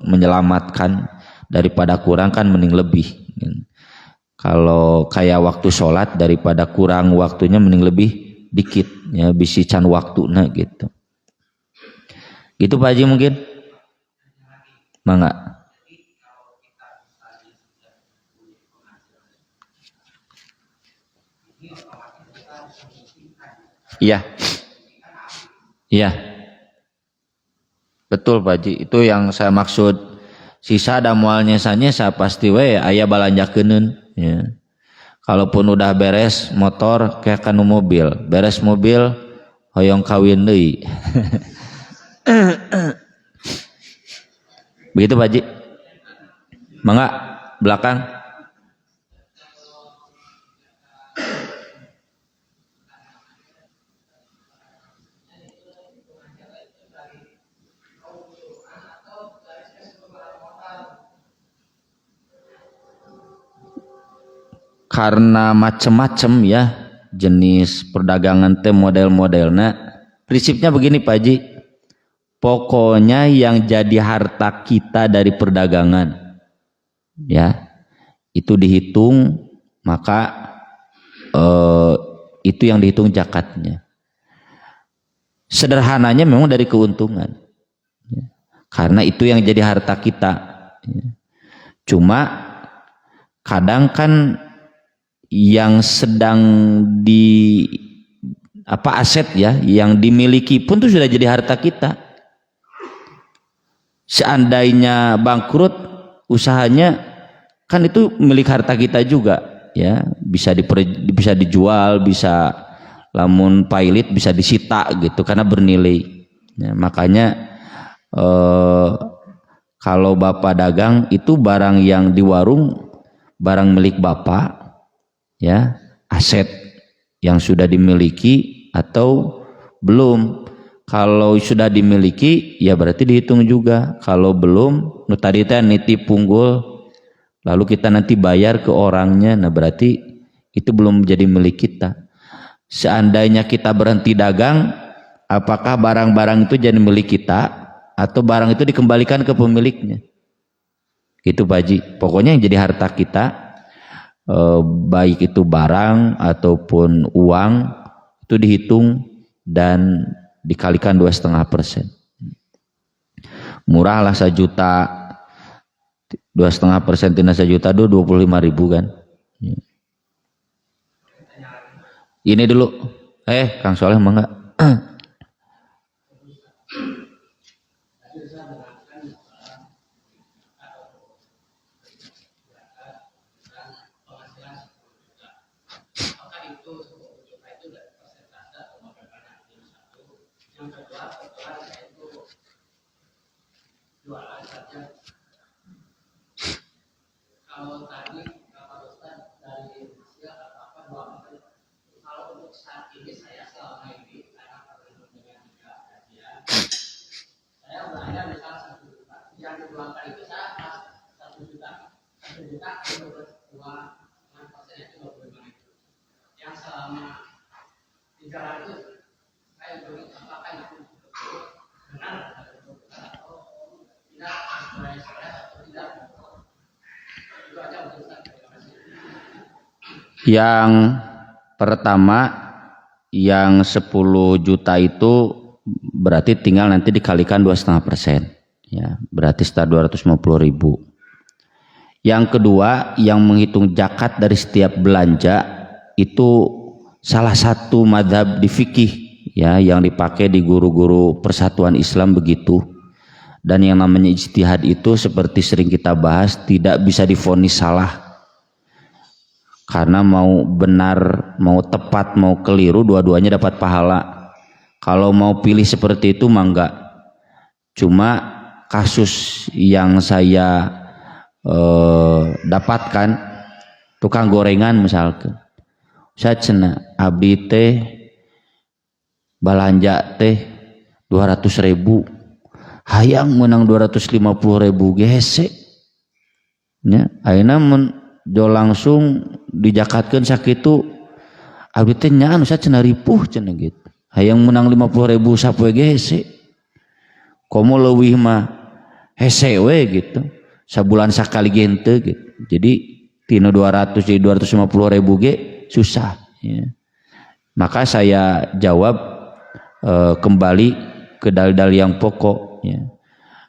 menyelamatkan daripada kurang kan mending lebih. Kalau kayak waktu sholat daripada kurang waktunya mending lebih dikit ya bisi can waktuna gitu. Gitu Pak Haji mungkin. Mangga. Iya. Iya. Betul Pak Haji, itu yang saya maksud. Sisa da moal nyesa-nyesa pasti we aya balanjakeun ya. Kalaupun udah beres motor kayak kanu mobil, beres mobil hoyong kawin deui. Begitu Pak Haji. Mangga belakang. Karena macem-macem ya jenis perdagangan teh model-modelnya. Prinsipnya begini Pak Haji, pokoknya yang jadi harta kita dari perdagangan ya itu dihitung, maka itu yang dihitung zakatnya. Sederhananya memang dari keuntungan ya. Karena itu yang jadi harta kita ya. Cuma kadang kan yang sedang di aset ya yang dimiliki pun itu sudah jadi harta kita. Seandainya bangkrut usahanya kan itu milik harta kita juga ya, bisa dijual, bisa lamun pailit bisa disita gitu karena bernilai ya. Makanya kalau Bapak dagang itu barang yang di warung barang milik Bapak ya, aset yang sudah dimiliki atau belum. Kalau sudah dimiliki ya berarti dihitung juga. Kalau belum, nu tadi teh nitip punggul lalu kita nanti bayar ke orangnya, nah berarti itu belum jadi milik kita. Seandainya kita berhenti dagang, apakah barang-barang itu jadi milik kita atau barang itu dikembalikan ke pemiliknya? Gitu Pak Haji. Pokoknya yang jadi harta kita, baik itu barang ataupun uang, itu dihitung dan dikalikan 2,5%. Murah lah 1 juta 2,5% tina 1 juta 25.000 kan. Ya. Ini dulu. Kang Soleh mangga. Yang pertama, yang 10 juta itu berarti tinggal nanti dikalikan 2,5%. Ya, berarti sekitar 250.000. Yang kedua, yang menghitung zakat dari setiap belanja itu salah satu mazhab di fikih ya yang dipakai di guru-guru Persatuan Islam begitu. Dan yang namanya ijtihad itu seperti sering kita bahas tidak bisa divonis salah. Karena mau benar, mau tepat, mau keliru, dua-duanya dapat pahala. Kalau mau pilih seperti itu mah enggak. Cuma kasus yang saya dapatkan, tukang gorengan misalkan, saya cenah abdi teh balanja teh 200.000, hayang menang 250.000 gese. Ya, ayeuna jo langsung dijakatkeun sakitu abdi teh nya anu sacenah ripuh cenah gitu. Hayang menang 50.000 sapoe ge hese. Komo leuwih mah hese we gitu. Sabulan sakali ge henteu gitu. Jadi tina 200 jadi 250.000 ge susah ya. Maka saya jawab kembali ke dalil-dalil yang pokok ya.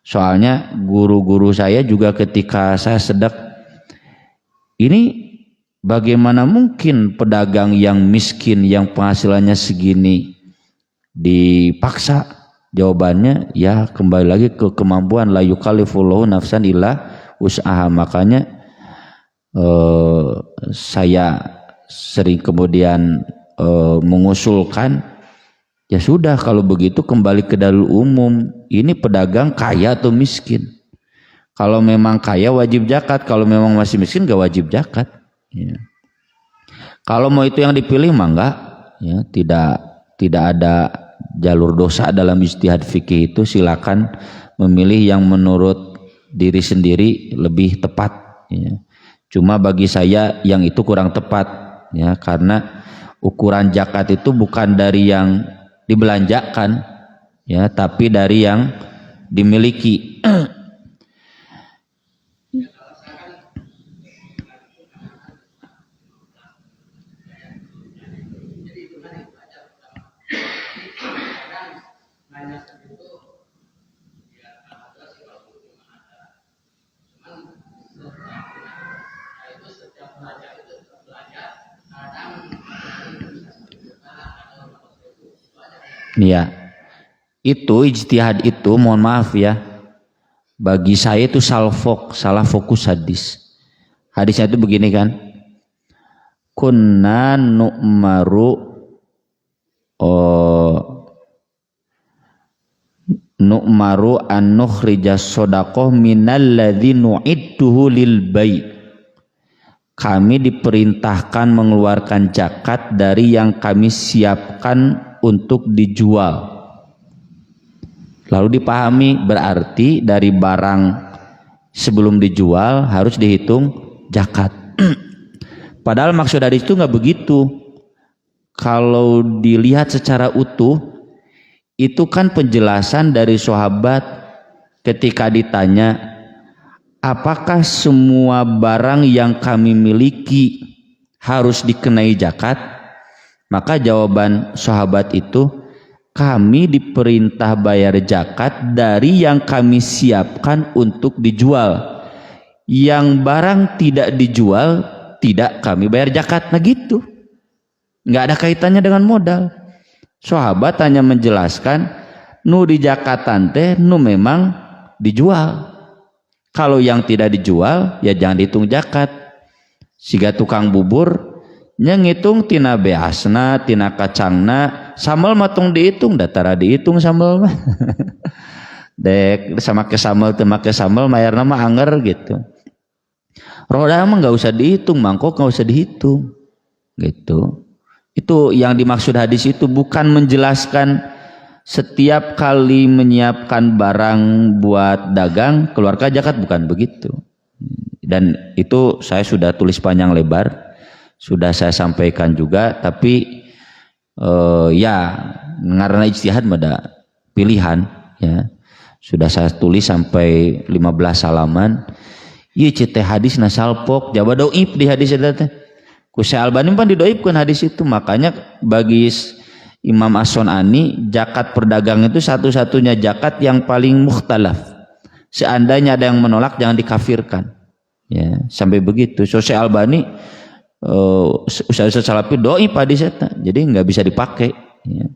Soalnya guru-guru saya juga ketika saya sedek ini bagaimana mungkin pedagang yang miskin yang penghasilannya segini dipaksa? Jawabannya ya kembali lagi ke kemampuan, la yukallifullahu nafsan illa wus'aha. Makanya saya sering kemudian mengusulkan ya sudah kalau begitu kembali ke dalil umum, ini pedagang kaya atau miskin? Kalau memang kaya wajib zakat, kalau memang masih miskin gak wajib zakat. Ya. Kalau mau itu yang dipilih mah enggak, ya, tidak ada jalur dosa dalam ijtihad fikih itu. Silakan memilih yang menurut diri sendiri lebih tepat. Ya. Cuma bagi saya yang itu kurang tepat, ya, karena ukuran zakat itu bukan dari yang dibelanjakan, ya, tapi dari yang dimiliki. Ya, itu ijtihad itu, mohon maaf ya, bagi saya itu salah fokus hadis. Hadisnya itu begini kan, kunna nu'maru an nukhrija shadaqah minal ladzi nu'idduhu lil bai'. Kami diperintahkan mengeluarkan zakat dari yang kami siapkan untuk dijual. Lalu dipahami berarti dari barang sebelum dijual harus dihitung zakat. Padahal maksud hadis itu nggak begitu. Kalau dilihat secara utuh, itu kan penjelasan dari sahabat ketika ditanya, apakah semua barang yang kami miliki harus dikenai zakat? Maka jawaban sahabat itu, kami diperintah bayar zakat dari yang kami siapkan untuk dijual. yang barang tidak dijual tidak kami bayar zakat. Nah gitu, nggak ada kaitannya dengan modal. Sahabat hanya menjelaskan nu di zakatan teh nu memang dijual. Kalau yang tidak dijual ya jangan dihitung zakat. Siga tukang bubur ngitung tina beasna, tina kacangna, sambal matung dihitung, datara dihitung sambal mah. Dek sama ke sambal teu make sambal mayarna mah anger gitu. Roda mah nggak usah dihitung, mangkok nggak usah dihitung gitu. Itu yang dimaksud hadis itu, bukan menjelaskan setiap kali menyiapkan barang buat dagang keluarkan zakat, bukan begitu. Dan itu saya sudah tulis panjang lebar, sudah saya sampaikan juga, tapi ya karena ijtihad ada pilihan ya. Sudah saya tulis sampai 15 halaman. Ieu teh hadis nasalpok jaba doib di hadis eta teh. Ku Syekh Albani pan didoibkeun hadis itu. Makanya bagi Imam As-Sunani zakat perdagang itu satu-satunya zakat yang paling mukhtalaf. Seandainya ada yang menolak jangan dikafirkan. Ya, sampai begitu. So Syekh Albani Ustaz Salafi doib hadis eta. Jadi enggak bisa dipakai ya.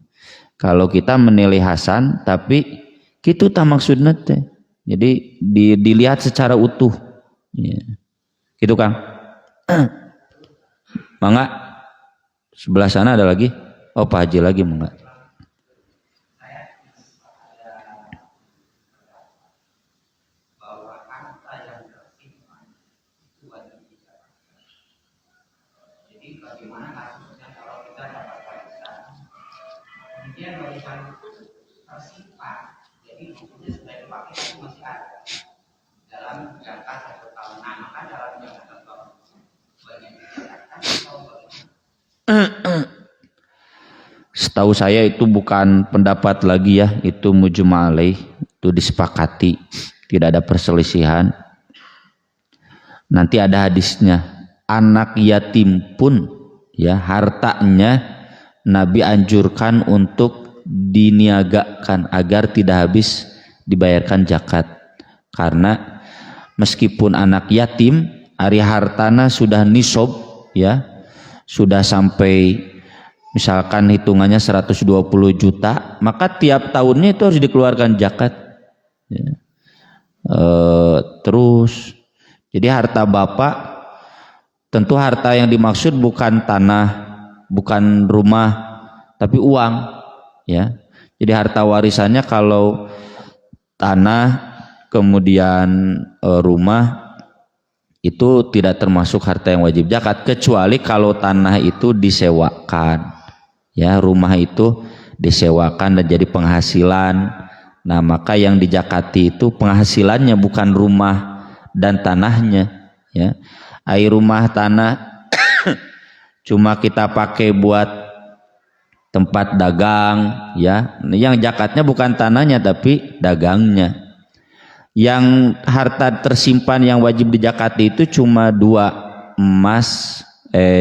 Kalau kita menilai hasan tapi kitu tah maksudna teh. Jadi dilihat secara utuh. Ya. Gitu Kang. Mangga. Sebelah sana ada lagi. Oh Pak Haji lagi mangga. Setahu saya itu bukan pendapat lagi ya, itu mujma' alaih, itu disepakati, tidak ada perselisihan. Nanti ada hadisnya, anak yatim pun ya hartanya Nabi anjurkan untuk diniagakan agar tidak habis dibayarkan zakat. Karena meskipun anak yatim, ari hartana sudah nisab ya, sudah sampai misalkan hitungannya 120 juta, maka tiap tahunnya itu harus dikeluarkan zakat ya. Terus jadi harta bapak, tentu harta yang dimaksud bukan tanah, bukan rumah, tapi uang ya. Jadi harta warisannya kalau tanah kemudian rumah itu tidak termasuk harta yang wajib zakat, kecuali kalau tanah itu disewakan ya, rumah itu disewakan dan jadi penghasilan. Nah maka yang dizakati itu penghasilannya, bukan rumah dan tanahnya ya. Air rumah tanah cuma kita pakai buat tempat dagang ya, yang zakatnya bukan tanahnya tapi dagangnya. Yang harta tersimpan yang wajib dizakati itu cuma dua, emas,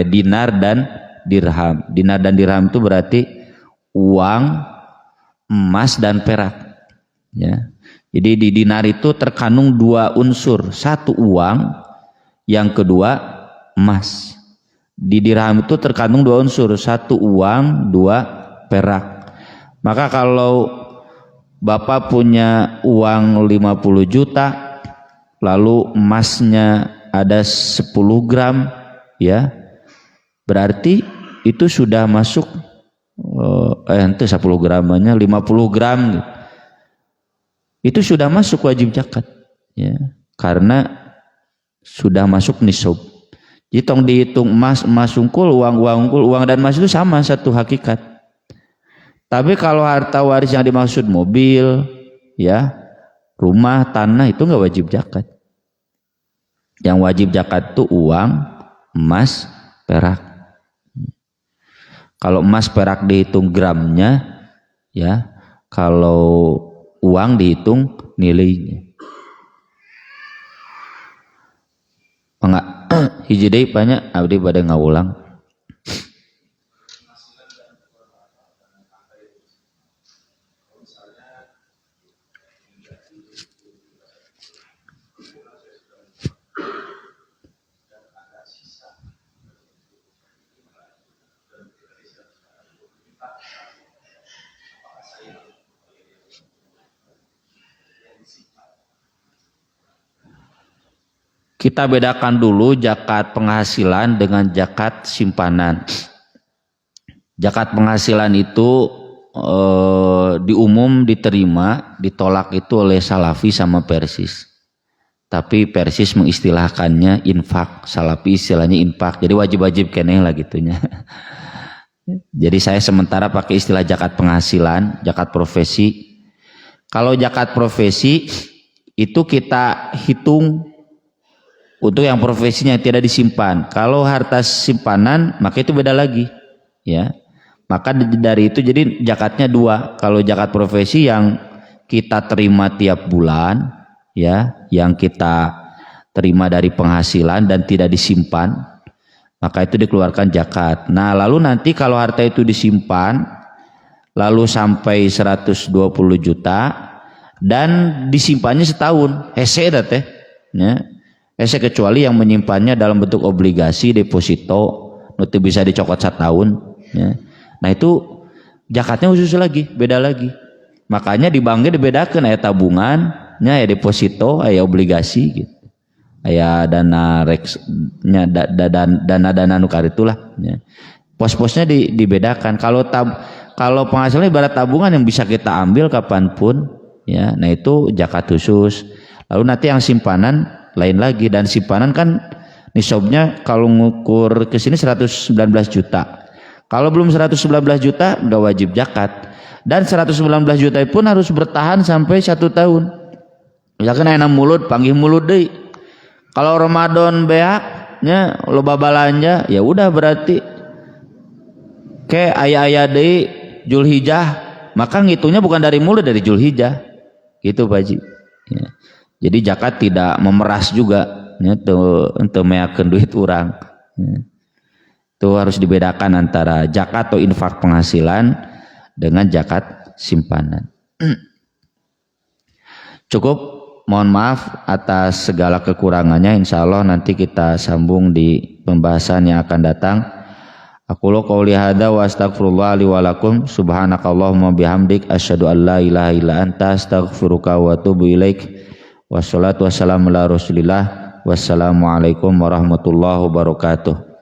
dinar dan dirham. Dinar dan dirham itu berarti uang, emas dan perak ya. Jadi di dinar itu terkandung dua unsur, satu uang, yang kedua emas. Di dirham itu terkandung dua unsur, satu uang, dua perak. Maka kalau Bapak punya uang 50 juta, lalu emasnya ada 10 gram ya, berarti itu sudah masuk itu 10 gramnya 50 gram gitu. Itu sudah masuk wajib zakat ya, karena sudah masuk nisab. Jadi tong dihitung emas unggul, uang unggul, uang dan emas itu sama satu hakikat. Tapi kalau harta waris yang dimaksud mobil, ya, rumah, tanah itu nggak wajib zakat. Yang wajib zakat itu uang, emas, perak. Kalau emas perak dihitung gramnya, ya. Kalau uang dihitung nilainya. Enggak, hiji deui banyak abdi pada ngaulang. Kita bedakan dulu zakat penghasilan dengan zakat simpanan. Zakat penghasilan itu diumum diterima, ditolak itu oleh Salafi sama Persis. Tapi Persis mengistilahkannya infak, Salafi istilahnya infak. Jadi wajib-wajib keneh lah gitunya. Jadi saya sementara pakai istilah zakat penghasilan, zakat profesi. Kalau zakat profesi itu kita hitung untuk yang profesinya tidak disimpan. Kalau harta simpanan maka itu beda lagi, ya. Maka dari itu jadi zakatnya dua. Kalau zakat profesi yang kita terima tiap bulan, ya, yang kita terima dari penghasilan dan tidak disimpan, maka itu dikeluarkan zakat. Nah, lalu nanti kalau harta itu disimpan lalu sampai 120 juta dan disimpannya setahun, hese teh, ya. Hese kecuali yang menyimpannya dalam bentuk obligasi deposito, nanti bisa dicokot setahun, ya. Nah itu zakatnya khusus lagi, beda lagi. Makanya di banknya dibedakan, aya tabungannya, aya deposito, aya obligasi gitu. Aya dana reksnya, dana nukar itulah, ya. Pos-posnya dibedakan. Kalau penghasilan ibarat tabungan yang bisa kita ambil kapanpun, ya. Nah itu zakat khusus. Lalu nanti yang simpanan lain lagi, dan simpanan kan nisabnya kalau ngukur ke sini 119 juta. Kalau belum 119 juta nggak wajib zakat, dan 119 juta pun harus bertahan sampai 1 tahun. Misalkan enak mulut panggil mulut deh. Kalau Ramadan beaknya loba balanja, ya udah berarti kayak ayah deh Zulhijjah, maka ngitungnya bukan dari mulut, dari Zulhijjah gitu Pak Haji, ya. Jadi zakat tidak memeras juga, ya, untuk meyakin duit orang, ya. Itu harus dibedakan antara zakat atau infak penghasilan dengan zakat simpanan. Cukup, mohon maaf atas segala kekurangannya. Insya Allah nanti kita sambung di pembahasan yang akan datang. Aqulu qouli hadza wa astaghfirullah li wa lakum. Subhanakallahumma bihamdik asyhadu an la ilaha illa anta astaghfiruka wa atubu ilaik. Wassalatu wassalamu ala Rasulillah. Wassalamualaikum warahmatullahi wabarakatuh.